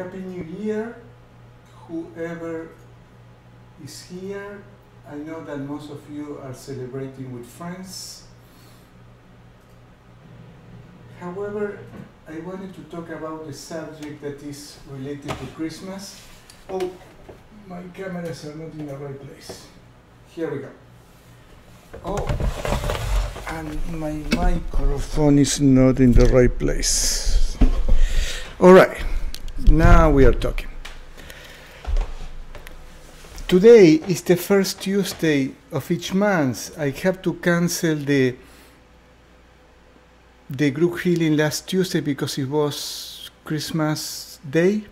Happy New Year, whoever is here. I know that most of you are celebrating with friends. However, I wanted to talk about a subject that is related to Christmas. Oh, my cameras are not in the right place. Here we go. Oh, and my microphone is not in the right place. All right, now we are talking. Today is the first Tuesday of each month. I have to cancel the group healing last Tuesday because it was Christmas Day.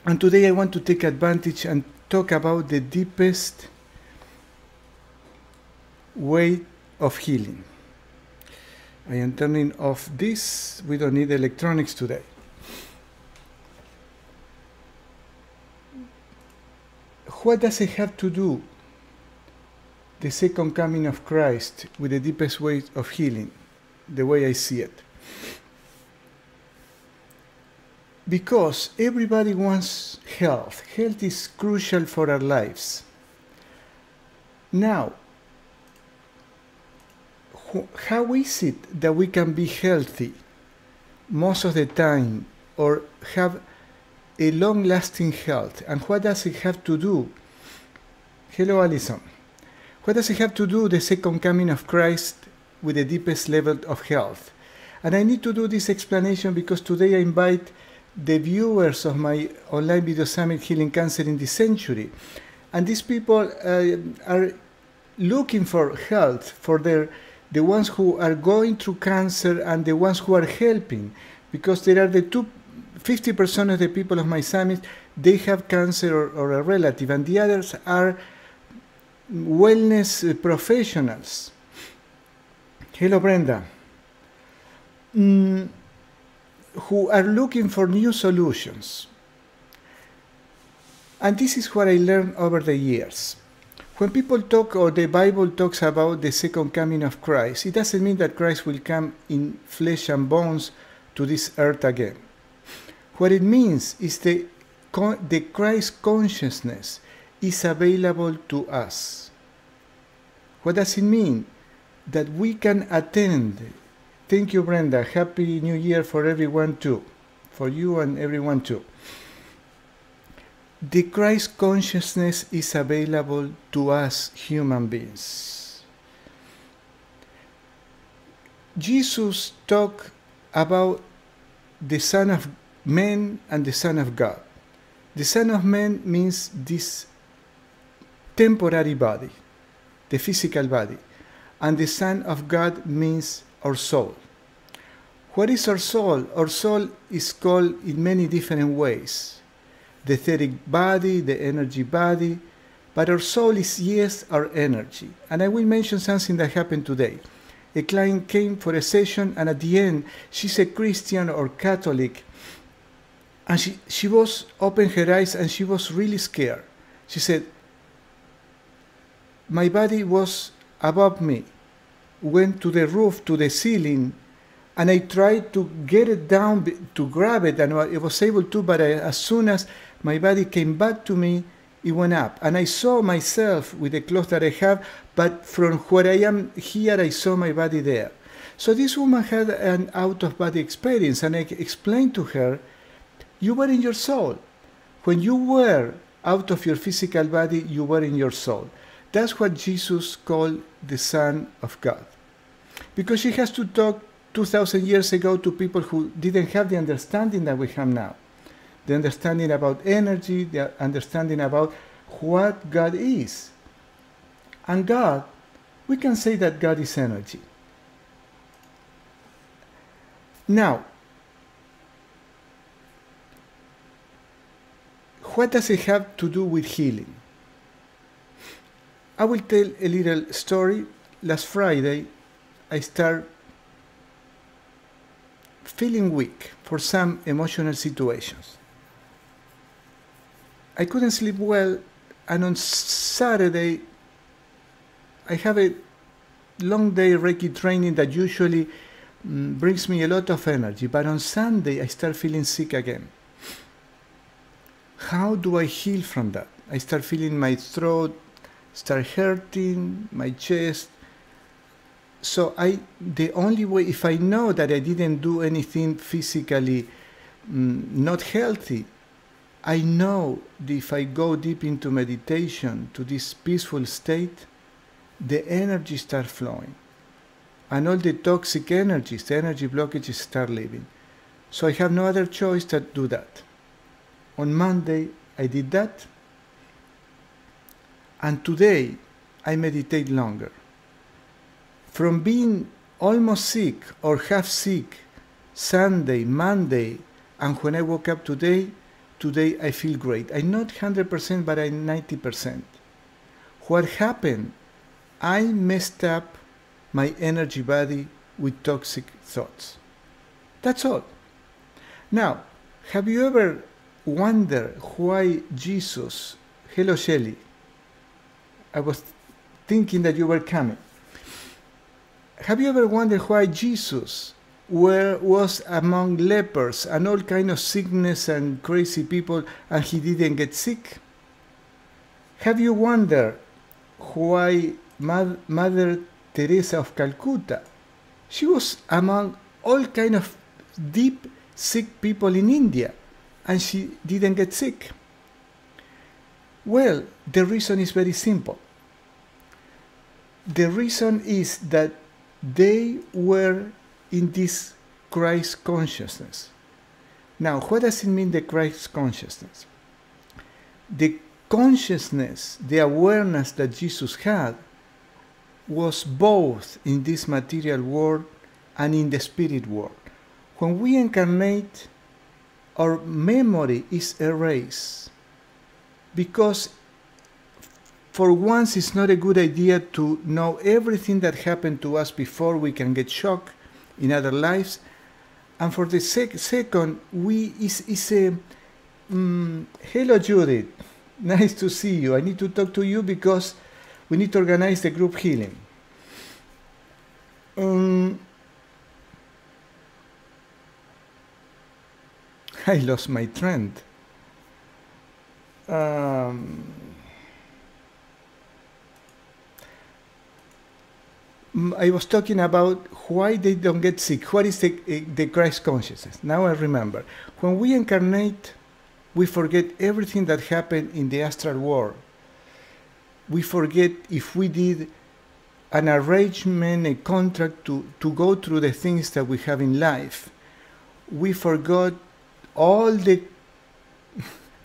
And today I want to take advantage and talk about the deepest way of healing. I am turning off this. We don't need electronics today. What does it have to do, the second coming of Christ, with the deepest way of healing, the way I see it? Because everybody wants health. Health is crucial for our lives. Now, how is it that we can be healthy most of the time or have a long-lasting health? And what does it have to do? Hello, Alison. What does it have to do, the second coming of Christ, with the deepest level of health? And I need to do this explanation because today I invite the viewers of my online video summit, Healing Cancer in this Century. And these people are looking for health for the ones who are going through cancer and the ones who are helping, because there are the 50% of the people of my summit, they have cancer or a relative, and the others are wellness professionals. Hello, Brenda. Who are looking for new solutions. And this is what I learned over the years. When people talk, or the Bible talks about the second coming of Christ, it doesn't mean that Christ will come in flesh and bones to this earth again. What it means is the Christ consciousness is available to us. What does it mean? That we can attend. Thank you, Brenda. Happy New Year for everyone too. For you and everyone too. The Christ consciousness is available to us human beings. Jesus talked about the Son of Man and the Son of God. The Son of Man means this temporary body, the physical body. And the Son of God means our soul. What is our soul? Our soul is called in many different ways. The etheric body, the energy body, but our soul is, yes, our energy. And I will mention something that happened today. A client came for a session, and at the end, she's a Christian or Catholic, and she was opened her eyes and she was really scared. She said, my body was above me, went to the roof, to the ceiling, and I tried to get it down, to grab it, and I was able to, but as soon as my body came back to me, it went up. And I saw myself with the clothes that I have, but from where I am here, I saw my body there. So this woman had an out-of-body experience, and I explained to her, you were in your soul. When you were out of your physical body, you were in your soul. That's what Jesus called the Son of God. Because she has to talk 2,000 years ago to people who didn't have the understanding that we have now. The understanding about energy, the understanding about what God is. And God, we can say that God is energy. Now, what does it have to do with healing? I will tell a little story. Last Friday, I started feeling weak for some emotional situations. I couldn't sleep well, and on Saturday, I have a long day Reiki training that usually brings me a lot of energy, but on Sunday I start feeling sick again. How do I heal from that? I start feeling my throat start hurting, my chest. So the only way, if I know that I didn't do anything physically not healthy, I know that if I go deep into meditation, to this peaceful state, the energy starts flowing. And all the toxic energies, the energy blockages start leaving. So I have no other choice than to do that. On Monday, I did that. And today, I meditate longer. From being almost sick or half sick, Sunday, Monday, and when I woke up today I feel great. I'm not 100%, but I'm 90%. What happened? I messed up my energy body with toxic thoughts. That's all. Now, have you ever wondered why Jesus... Hello, Shelley. I was thinking that you were coming. Have you ever wondered why Jesus was among lepers and all kind of sickness and crazy people and he didn't get sick? Have you wondered why Mother Teresa of Calcutta, she was among all kind of deep sick people in India and she didn't get sick? Well, the reason is very simple. The reason is that they were in this Christ consciousness. Now, what does it mean, the Christ consciousness? The consciousness, the awareness that Jesus had was both in this material world and in the spirit world. When we incarnate, our memory is erased because for once it's not a good idea to know everything that happened to us before we can get shocked in other lives. And for the second, hello Judith, nice to see you. I need to talk to you because we need to organize the group healing. I lost my trend. I was talking about why they don't get sick. What is the Christ consciousness? Now I remember. When we incarnate, we forget everything that happened in the astral world. We forget if we did an arrangement, a contract to go through the things that we have in life. We forgot all the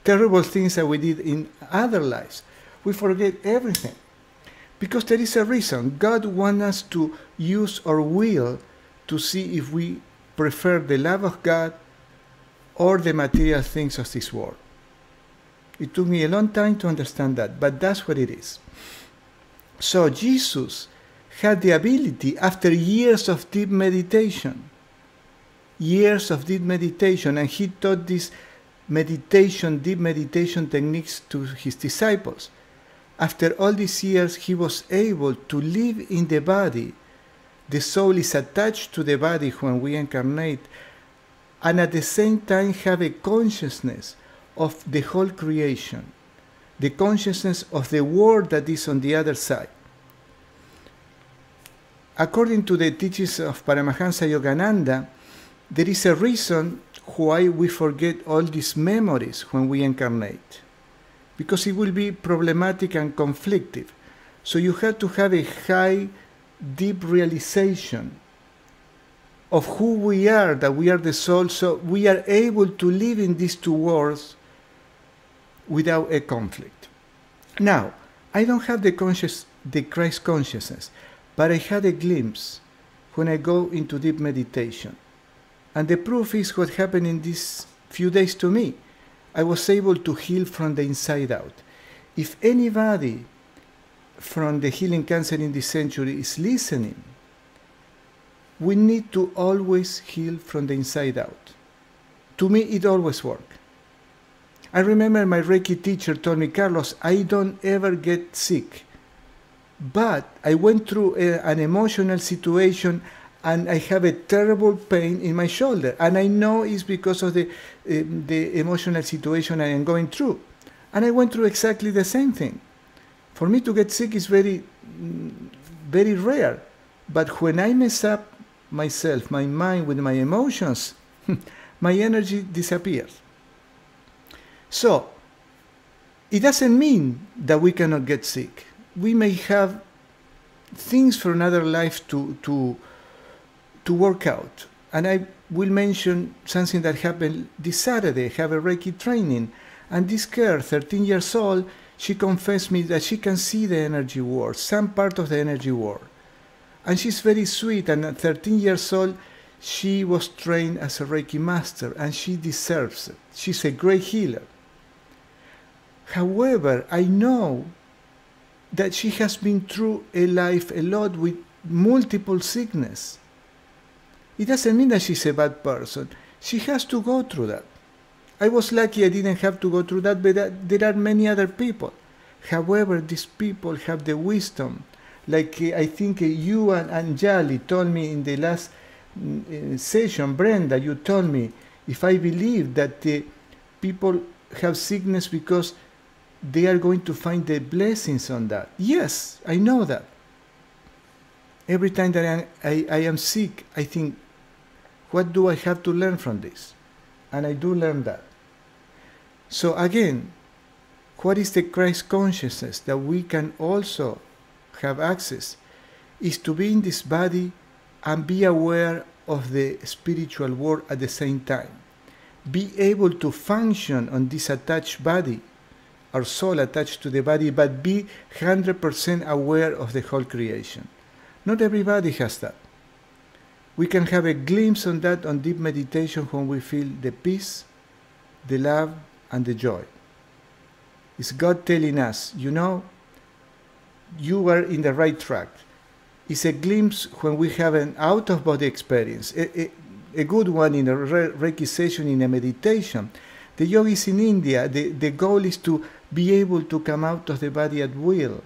terrible things that we did in other lives. We forget everything. Because there is a reason. God wants us to use our will to see if we prefer the love of God or the material things of this world. It took me a long time to understand that, but that's what it is. So Jesus had the ability, after years of deep meditation, and he taught these deep meditation techniques to his disciples. After all these years, he was able to live in the body. The soul is attached to the body when we incarnate, and at the same time have a consciousness of the whole creation, the consciousness of the world that is on the other side. According to the teachings of Paramahansa Yogananda, there is a reason why we forget all these memories when we incarnate, because it will be problematic and conflictive. So you have to have a high, deep realization of who we are, that we are the soul, so we are able to live in these two worlds without a conflict. Now, I don't have the Christ consciousness, but I had a glimpse when I go into deep meditation. And the proof is what happened in these few days to me. I was able to heal from the inside out. If anybody from the Healing Cancer in this century is listening, we need to always heal from the inside out. To me, it always works. I remember my Reiki teacher told me, Carlos, I don't ever get sick. But I went through an emotional situation and I have a terrible pain in my shoulder, and I know it's because of the emotional situation I am going through. And I went through exactly the same thing. For me to get sick is very, very rare. But when I mess up myself, my mind with my emotions, my energy disappears. So, it doesn't mean that we cannot get sick. We may have things for another life to work out. And I will mention something that happened this Saturday. I have a Reiki training. And this girl, 13 years old, she confessed me that she can see the energy world, some part of the energy world. And she's very sweet, and at 13 years old, she was trained as a Reiki master, and she deserves it. She's a great healer. However, I know that she has been through a life a lot with multiple sickness. It doesn't mean that she's a bad person. She has to go through that. I was lucky I didn't have to go through that, but there are many other people. However, these people have the wisdom. Like I think you and Jali told me in the last session, Brenda, you told me, if I believe that the people have sickness because they are going to find the blessings on that. Yes, I know that. Every time that I am sick, I think, what do I have to learn from this? And I do learn that. So again, what is the Christ consciousness that we can also have access? Is to be in this body and be aware of the spiritual world at the same time. Be able to function on this attached body, our soul attached to the body, but be 100% aware of the whole creation. Not everybody has that. We can have a glimpse on that on deep meditation when we feel the peace, the love, and the joy. It's God telling us, you know, you are in the right track. It's a glimpse when we have an out-of-body experience, a good one in a Reiki session, in a meditation. The yogis in India, the goal is to be able to come out of the body at will,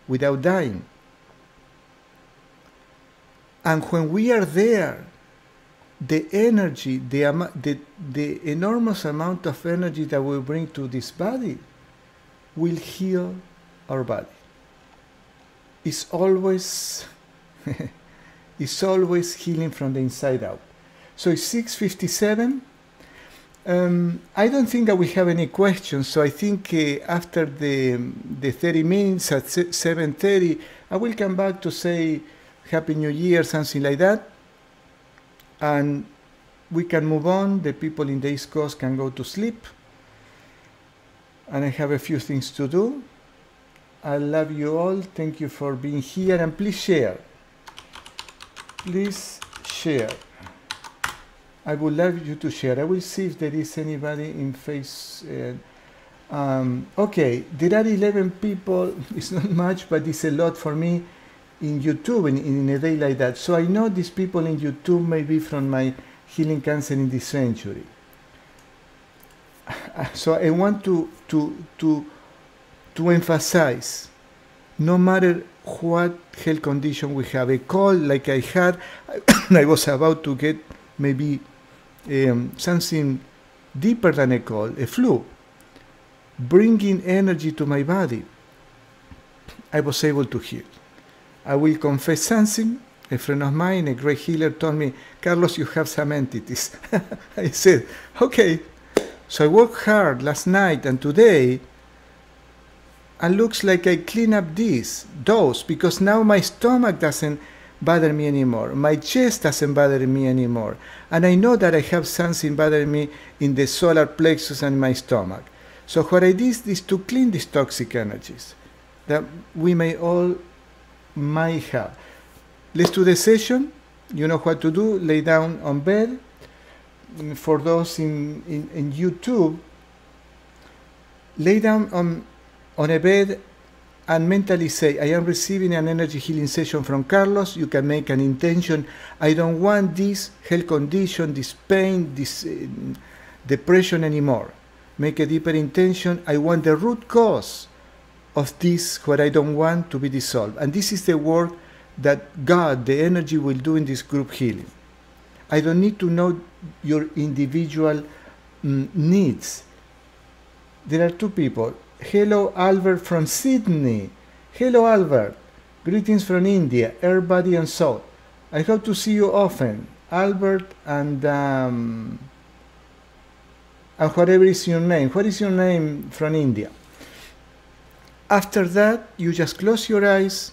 without dying. And when we are there, the energy, the enormous amount of energy that we bring to this body will heal our body. It's always healing from the inside out. So it's 6:57. I don't think that we have any questions, so I think after the 30 minutes at 7:30, I will come back to say Happy New Year, something like that. And we can move on. The people in the East Coast can go to sleep. And I have a few things to do. I love you all. Thank you for being here. And please share. Please share. I would love you to share. I will see if there is anybody in face. Okay, there are 11 people. It's not much, but it's a lot for me in YouTube in a day like that. So I know these people in YouTube may be from my Healing Cancer in this Century. So I want to emphasize, no matter what health condition we have, a cold like I had, I was about to get maybe something deeper than a cold, a flu, bringing energy to my body, I was able to heal. I will confess something. A friend of mine, a great healer, told me, Carlos, you have some entities. I said, okay. So I worked hard last night and today, and looks like I clean up those, because now my stomach doesn't bother me anymore. My chest doesn't bother me anymore. And I know that I have something bothering me in the solar plexus and my stomach. So what I did is to clean these toxic energies that we might have. Let's do the session. You know what to do. Lay down on bed. For those in YouTube, lay down on a bed and mentally say, I am receiving an energy healing session from Carlos. You can make an intention. I don't want this health condition, this pain, this depression anymore. Make a deeper intention. I want the root cause of this, what I don't want, to be dissolved. And this is the work that God, the energy, will do in this group healing. I don't need to know your individual needs. There are two people. Hello, Albert from Sydney. Hello, Albert. Greetings from India, air, body, and soul. I hope to see you often, Albert, and whatever is your name. What is your name from India? After that, you just close your eyes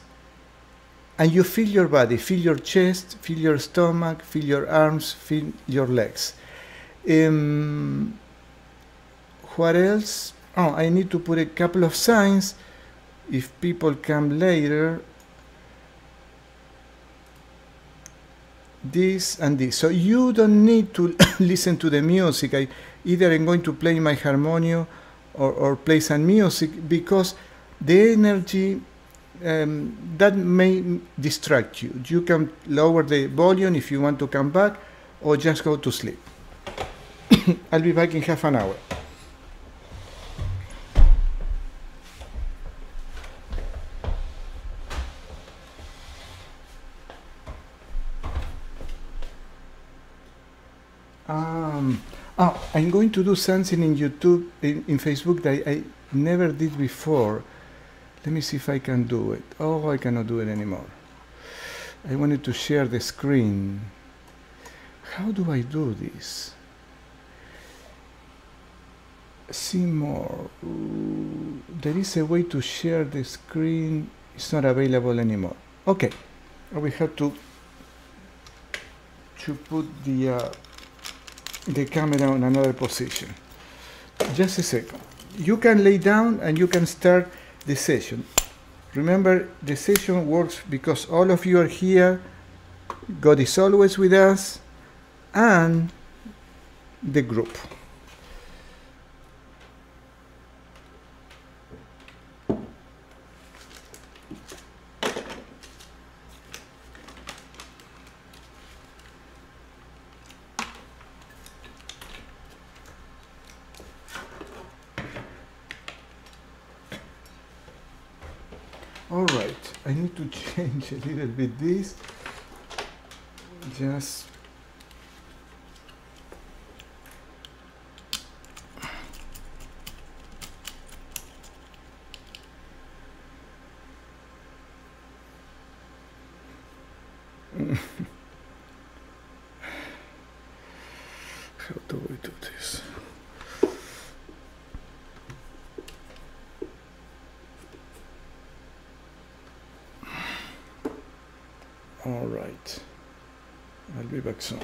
and you feel your body, feel your chest, feel your stomach, feel your arms, feel your legs. What else? Oh, I need to put a couple of signs if people come later. This and this. So you don't need to listen to the music. Either I'm going to play my harmonium or play some music, because the energy that may distract you. You can lower the volume if you want to come back, or just go to sleep. I'll be back in half an hour. I'm going to do something in YouTube, in Facebook, that I never did before. Let me see if I can do it. Oh, I cannot do it anymore. I wanted to share the screen. How do I do this? See more. There is a way to share the screen. It's not available anymore. Okay. We have to put the camera in another position. Just a second. You can lay down and you can start the session. Remember, the session works because all of you are here. God is always with us, and the group. All right, I need to change a little bit this. Just how do we do this? All right, I'll be back soon.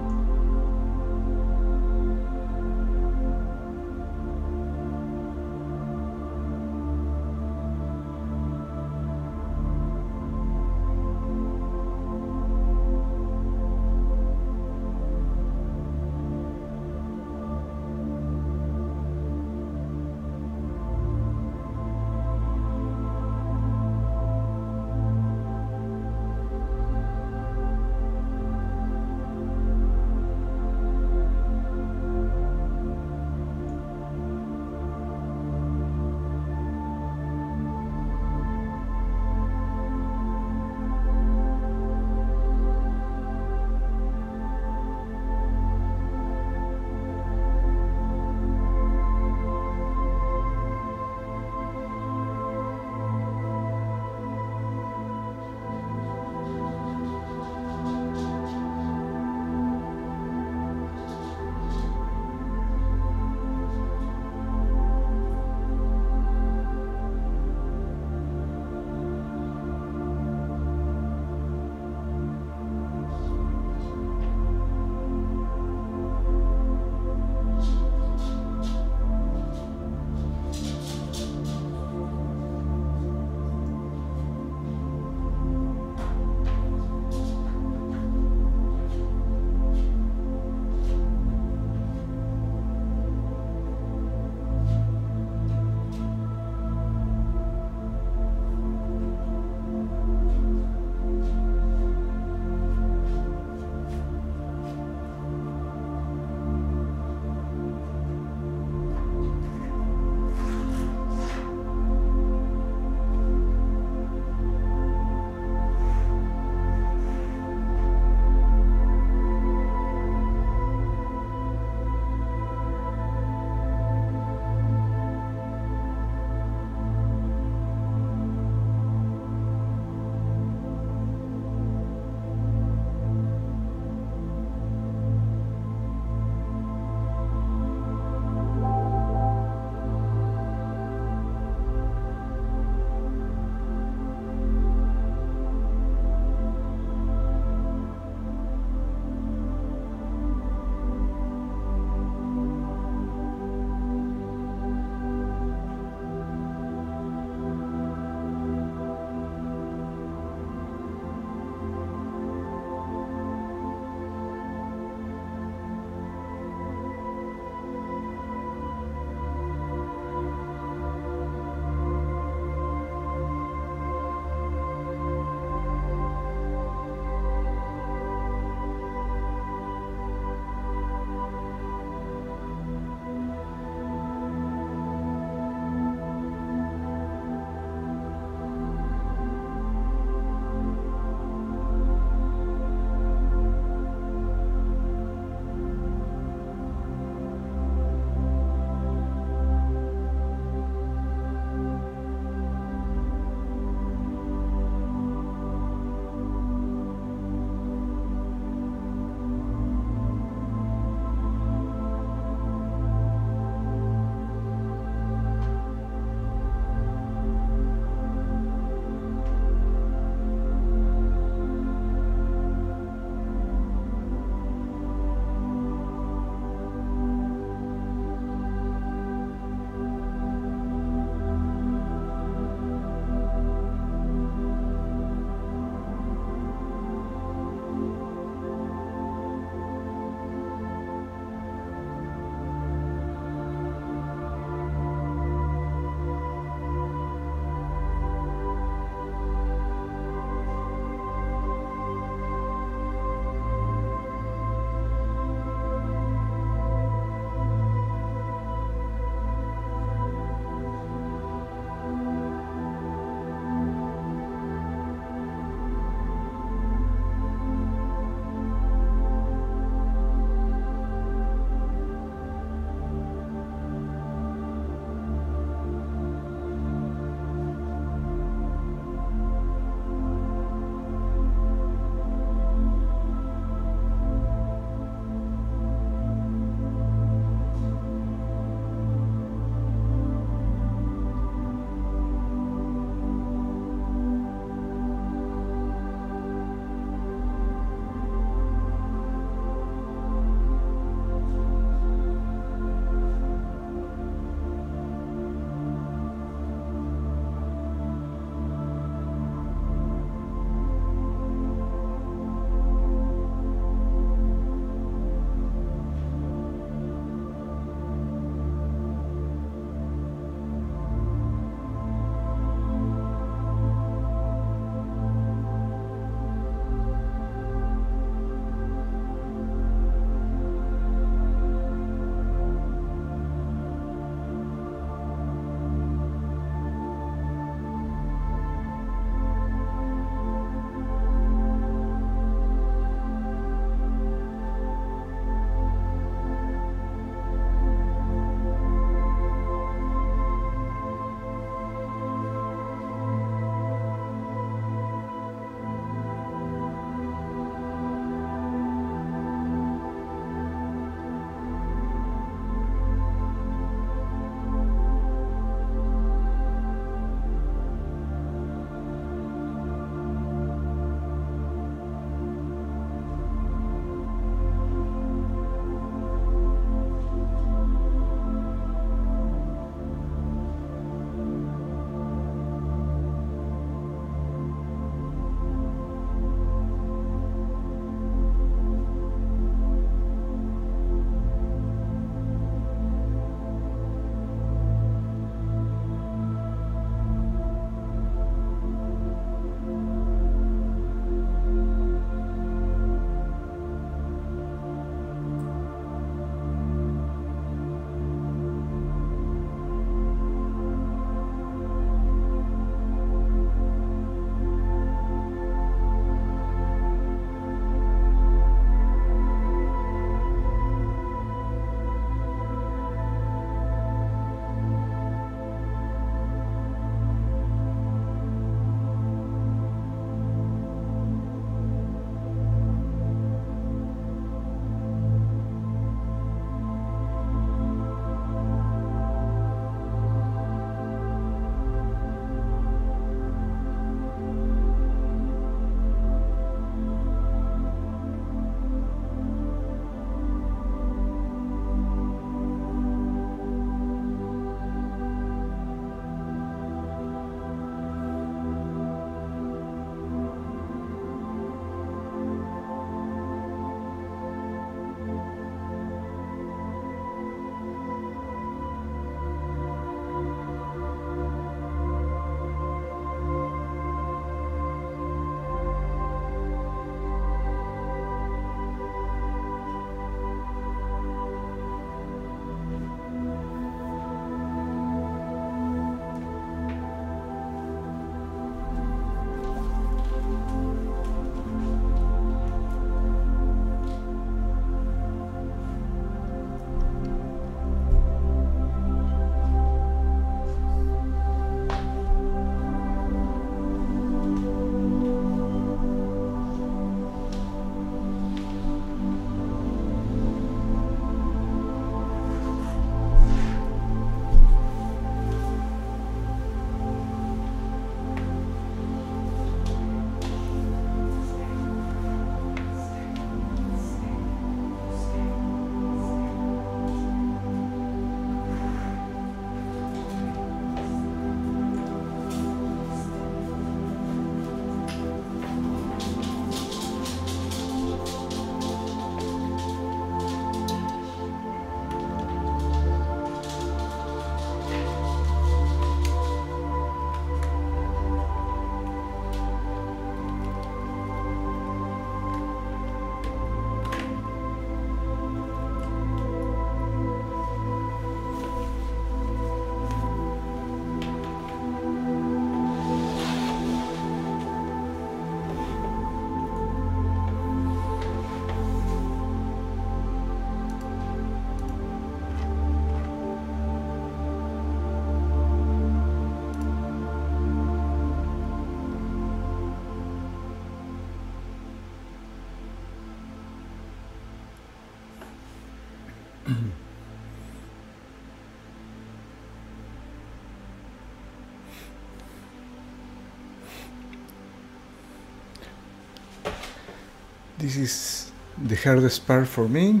This is the hardest part for me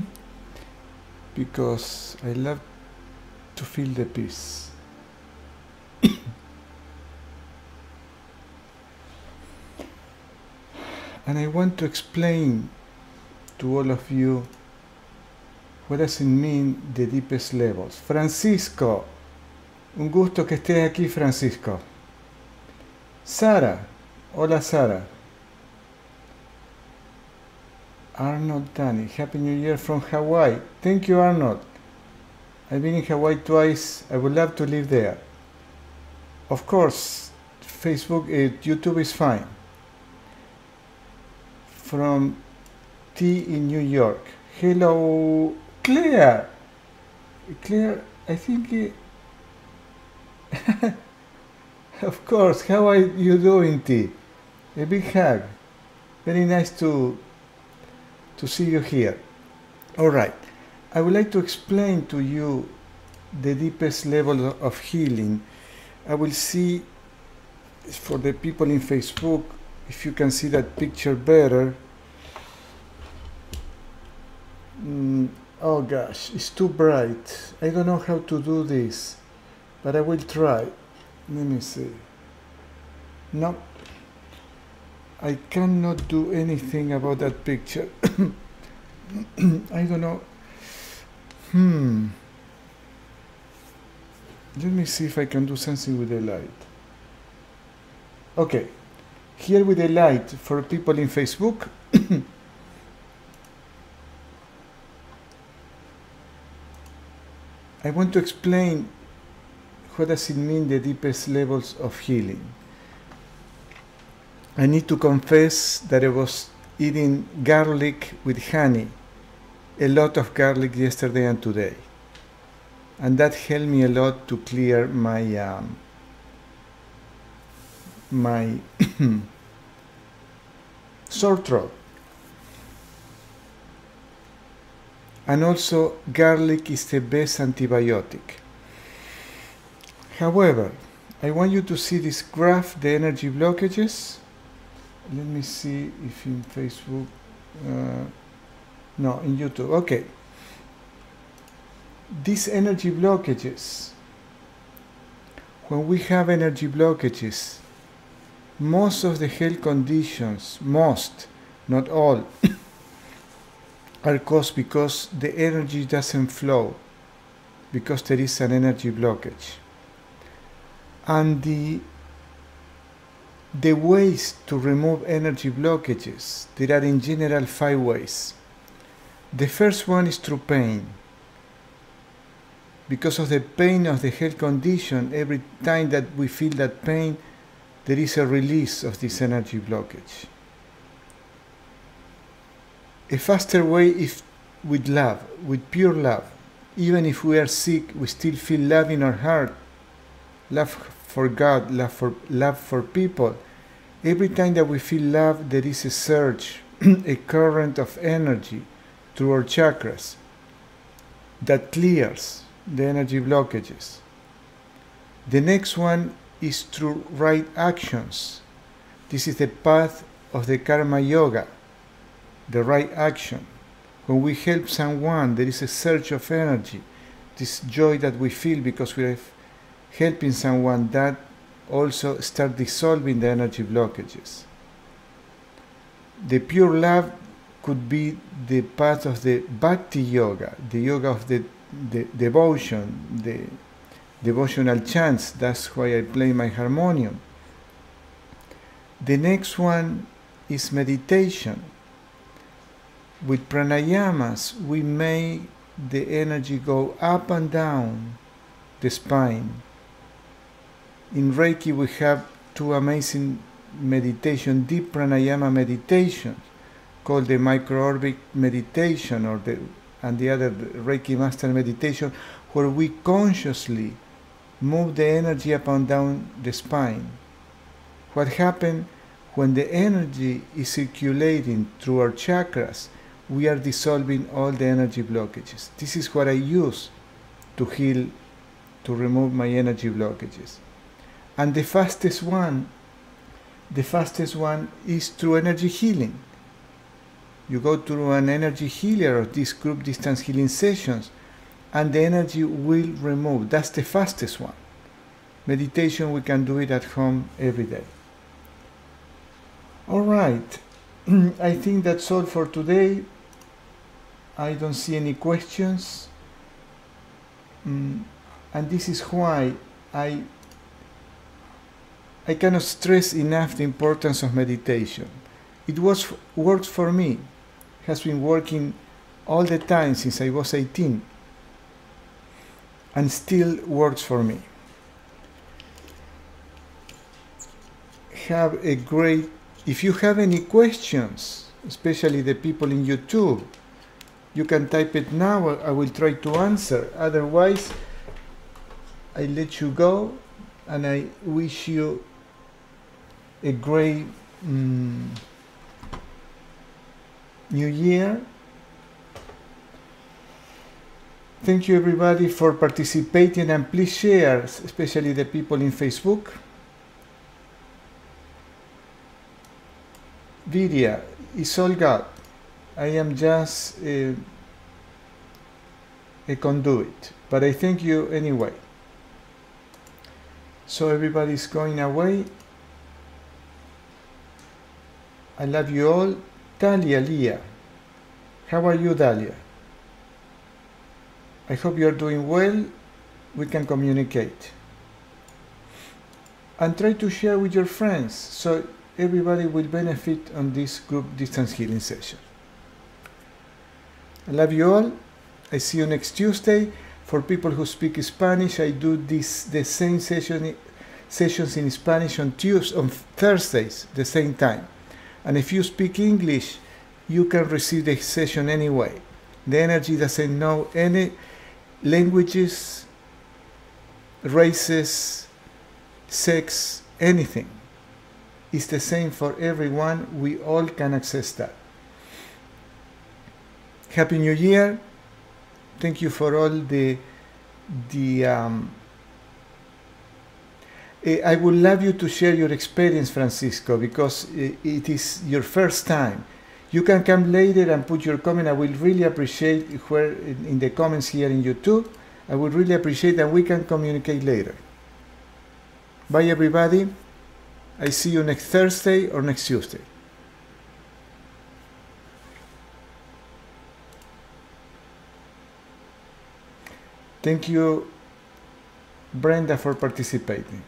because I love to feel the peace. And I want to explain to all of you what does it mean the deepest levels. Francisco, un gusto que estés aquí, Francisco. Sara, hola Sara. Arnold Tani, Happy New Year from Hawaii. Thank you, Arnold. I've been in Hawaii twice. I would love to live there. Of course, Facebook, YouTube is fine. From T in New York. Hello, Claire. Claire, I think... Of course, how are you doing, T? A big hug. Very nice to see you here. All right. I would like to explain to you the deepest level of healing. I will see for the people in Facebook if you can see that picture better. Oh gosh, it's too bright. I don't know how to do this, but I will try. Let me see. No, I cannot do anything about that picture. I don't know. Let me see if I can do something with the light. Okay, here with the light for people in Facebook. I want to explain what does it mean the deepest levels of healing. I need to confess that I was eating garlic with honey, a lot of garlic yesterday and today. And that helped me a lot to clear my my sore throat. And also, garlic is the best antibiotic. However, I want you to see this graph, the energy blockages. Let me see if in Facebook, no, in YouTube, okay. These energy blockages, when we have energy blockages, most of the health conditions, most, not all, are caused because the energy doesn't flow, because there is an energy blockage. And the ways to remove energy blockages, there are in general 5 ways. The first one is through pain. Because of the pain of the health condition, every time that we feel that pain, there is a release of this energy blockage. A faster way is with love, with pure love. Even if we are sick, we still feel love in our heart. Love for God, love for people. Every time that we feel love, there is a surge, a current of energy through our chakras that clears the energy blockages. The next one is through right actions. This is the path of the karma yoga, the right action. When we help someone, there is a surge of energy, this joy that we feel because we are helping someone, that also start dissolving the energy blockages. The pure love could be the path of the bhakti yoga, the yoga of the devotion, the devotional chants. That's why I play my harmonium. The next one is meditation. With pranayamas, we make the energy go up and down the spine. In Reiki, we have 2 amazing meditation, deep pranayama meditations, called the micro-orbit meditation and the other Reiki master meditation, where we consciously move the energy up and down the spine. What happens when the energy is circulating through our chakras? We are dissolving all the energy blockages. This is what I use to heal, to remove my energy blockages. And the fastest one is through energy healing. You go through an energy healer of these group distance healing sessions, and the energy will remove. That's the fastest one. Meditation, we can do it at home every day. All right. I think that's all for today. I don't see any questions. And this is why I cannot stress enough the importance of meditation. It works for me. It has been working all the time since I was 18, and still works for me. Have a great, if you have any questions, especially the people in YouTube, you can type it now. I will try to answer. Otherwise, I let you go, and I wish you a great New Year. Thank you everybody for participating, and please share, especially the people in Facebook. Vidya, it's all God. I am just a conduit, but I thank you anyway. So everybody's going away. I love you all. Dalia, Leah. How are you, Dalia? I hope you're doing well. We can communicate. And try to share with your friends so everybody will benefit on this group distance healing session. I love you all. I see you next Tuesday. For people who speak Spanish, I do the same sessions in Spanish on Thursdays, the same time. And if you speak English, you can receive the session anyway. The energy doesn't know any languages, races, sex, anything. It's the same for everyone. We all can access that. Happy New Year. Thank you for all I would love you to share your experience, Francisco, because it is your first time. You can come later and put your comment. I will really appreciate where in the comments here in YouTube. I would really appreciate, and we can communicate later. Bye, everybody. I see you next Thursday or next Tuesday. Thank you, Brenda, for participating.